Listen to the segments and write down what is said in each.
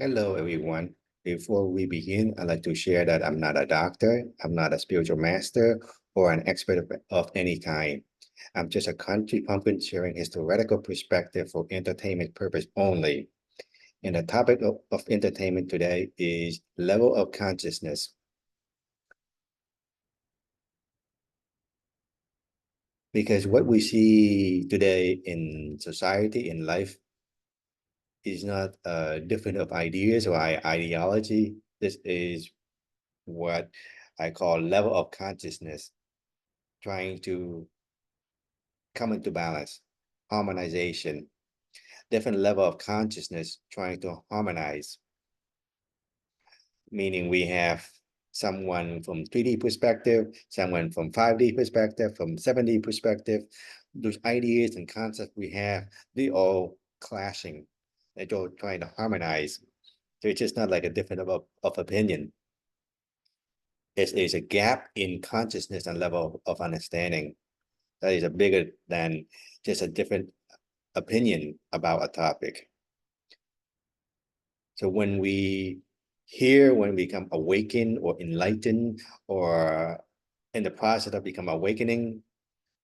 Hello, everyone. Before we begin, I'd like to share that I'm not a doctor, I'm not a spiritual master, or an expert of any kind. I'm just a country pumpkin sharing his theoretical perspective for entertainment purpose only. And the topic of entertainment today is level of consciousness. Because what we see today in society, in life, is not different of ideas or ideology. This is what I call level of consciousness, trying to come into balance, harmonization, different level of consciousness trying to harmonize, meaning we have someone from 3D perspective, someone from 5D perspective, from 7D perspective. Those ideas and concepts we have, they all clashing. They're all trying to harmonize. So it's just not like a difference of opinion. It is a gap in consciousness and level of understanding that is a bigger than just a different opinion about a topic. So when we hear, when we become awakened or enlightened, or in the process of become awakening,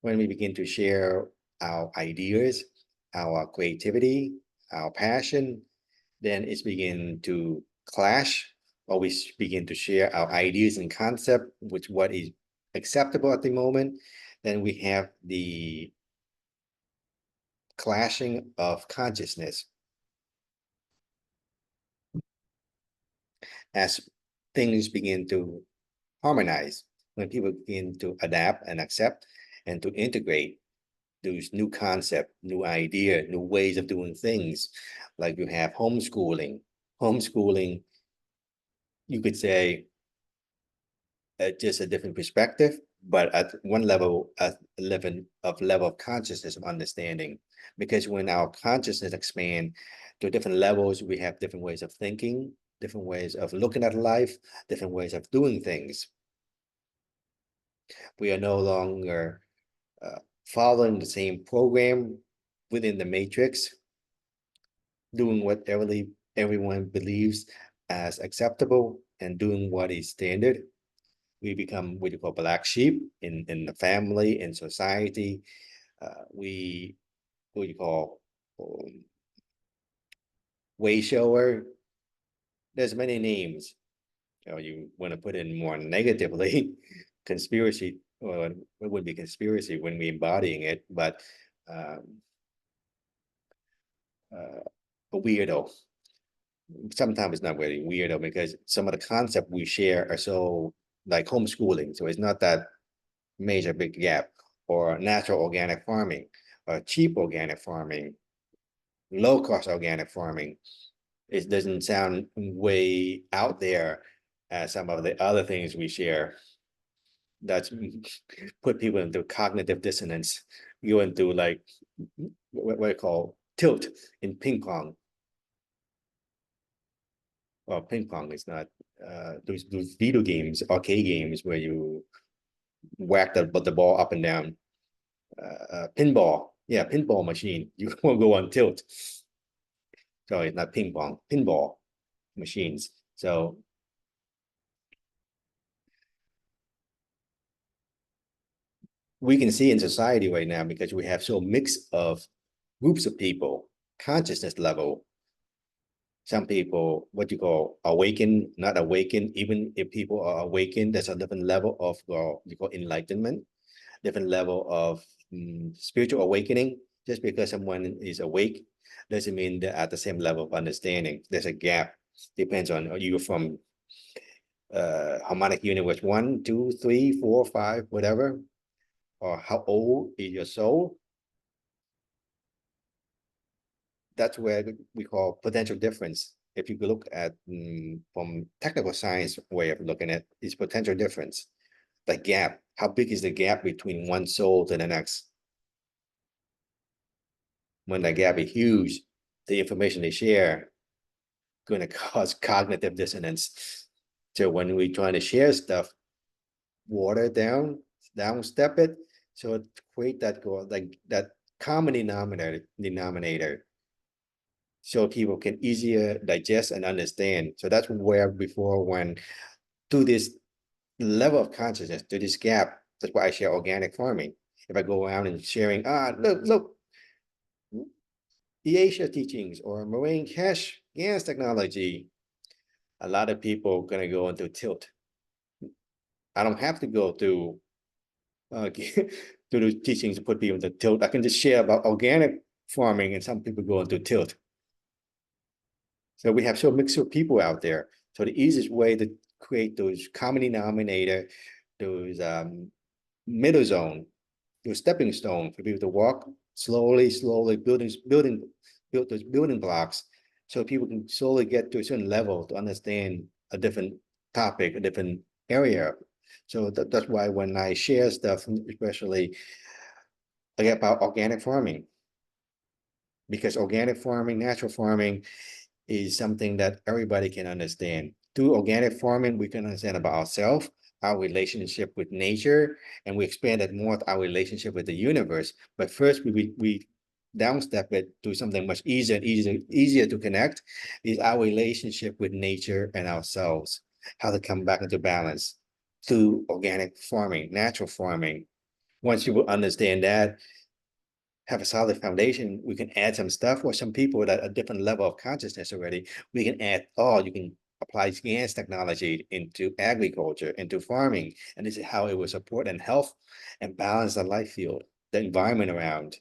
when we begin to share our ideas, our creativity, our passion, then it's begin to clash, or we begin to share our ideas and concept, which what is acceptable at the moment. Then we have the clashing of consciousness as things begin to harmonize, when people begin to adapt and accept and to integrate those new concept, new idea, new ways of doing things. Like you have homeschooling. Homeschooling, you could say, just a different perspective, but at one level, at level of consciousness of understanding. Because when our consciousness expand to different levels, we have different ways of thinking, different ways of looking at life, different ways of doing things. We are no longer following the same program within the matrix, doing what everyone believes as acceptable and doing what is standard. We become what you call black sheep in the family, in society. We what you call way shower. There's many names. You want to put in more negatively, conspiracy, or it would be conspiracy when we embodying it, but um, a weirdo. Sometimes it's not really weirdo because some of the concepts we share are so like homeschooling. So it's not that major big gap, or natural organic farming, or cheap organic farming, low cost organic farming. It doesn't sound way out there as some of the other things we share. That's put people into cognitive dissonance, go into like what I call tilt in ping pong. Well, ping pong is not those video games, arcade games where you whack the ball up and down. Pinball, yeah, pinball machine. You will go on tilt. Sorry, not ping pong, pinball machines. So we can see in society right now, because we have so mix of groups of people, consciousness level. Some people, what you call awakened, not awakened. Even if people are awakened, there's a different level of you call enlightenment, different level of spiritual awakening. Just because someone is awake doesn't mean they're at the same level of understanding. There's a gap. Depends on, are you from harmonic universe 1, 2, 3, 4, 5, whatever, or how old is your soul. That's where we call potential difference. If you look at from technical science way of looking at is potential difference, the gap. How big is the gap between one soul to the next? When the gap is huge, the information they share going to cause cognitive dissonance. So when we try to share stuff, water down step it, so to create that like that common denominator. so people can easier digest and understand. So that's where before when to this level of consciousness, to this gap, that's why I share organic farming. If I go around and sharing, look, the Asia teachings or marine cash gas technology, a lot of people are gonna go into tilt. I don't have to go to to the teachings to put people into tilt. I can just share about organic farming, and some people go into tilt. So we have so mixed of people out there. So the easiest way to create those common denominator, those middle zone, those stepping stone for people to walk slowly, build those building blocks, so people can slowly get to a certain level to understand a different topic, a different area. So that's why when I share stuff, especially about organic farming, because organic farming, natural farming is something that everybody can understand. Through organic farming, we can understand about ourselves, our relationship with nature, and we expanded more our relationship with the universe. But first, we downstep it to something much easier to connect, is our relationship with nature and ourselves, how to come back into balance through organic farming, natural farming. Once you will understand that, have a solid foundation, we can add some stuff, or some people that a different level of consciousness already, we can add, you can apply GANs technology into agriculture, into farming. And this is how it will support and health and balance the life field, the environment around.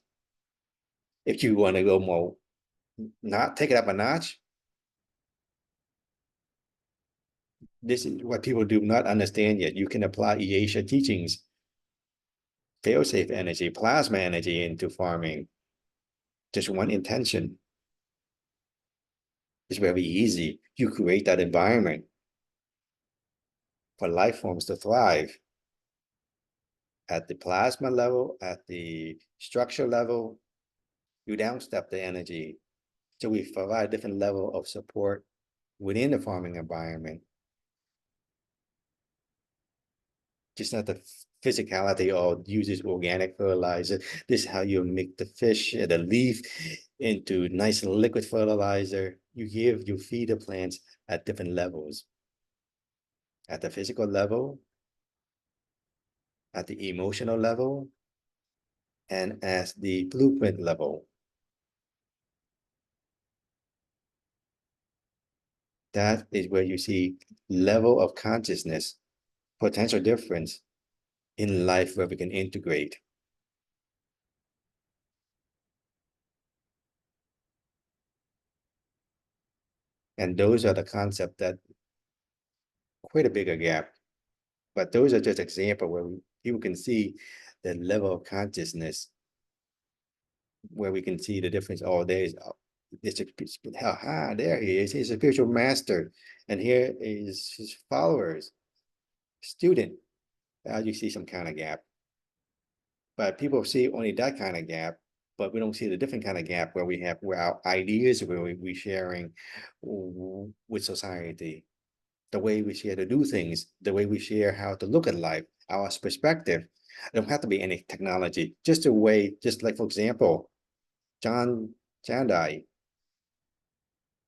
If you want to go more, not take it up a notch, this is what people do not understand yet. You can apply Asia teachings, fail-safe energy, plasma energy into farming. Just one intention. It's very easy. You create that environment for life forms to thrive at the plasma level, at the structure level. You downstep the energy. So we provide a different level of support within the farming environment. Just not the physicality or uses organic fertilizer. This is how you make the fish, the leaf into nice liquid fertilizer. You feed the plants at different levels. At the physical level, at the emotional level, and at the blueprint level. That is where you see level of consciousness, potential difference in life where we can integrate. And those are the concepts that quite a bigger gap. But those are just examples where people can see the level of consciousness, where we can see the difference. There he is. He's a spiritual master. And here is his followers, student. You see some kind of gap. But people see only that kind of gap, but we don't see the different kind of gap where our ideas, where we sharing with society, the way we share to do things, the way we share how to look at life, our perspective. It don't have to be any technology, just a way, just like, for example, John Chandai,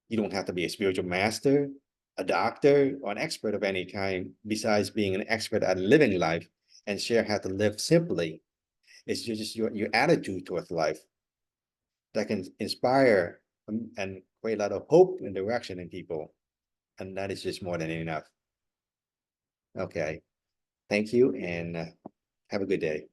you don't have to be a spiritual master, a doctor, or an expert of any kind, besides being an expert at living life and share how to live simply. It's just your attitude towards life that can inspire and create a lot of hope and direction in people. And that is just more than enough. Okay. Thank you, and have a good day.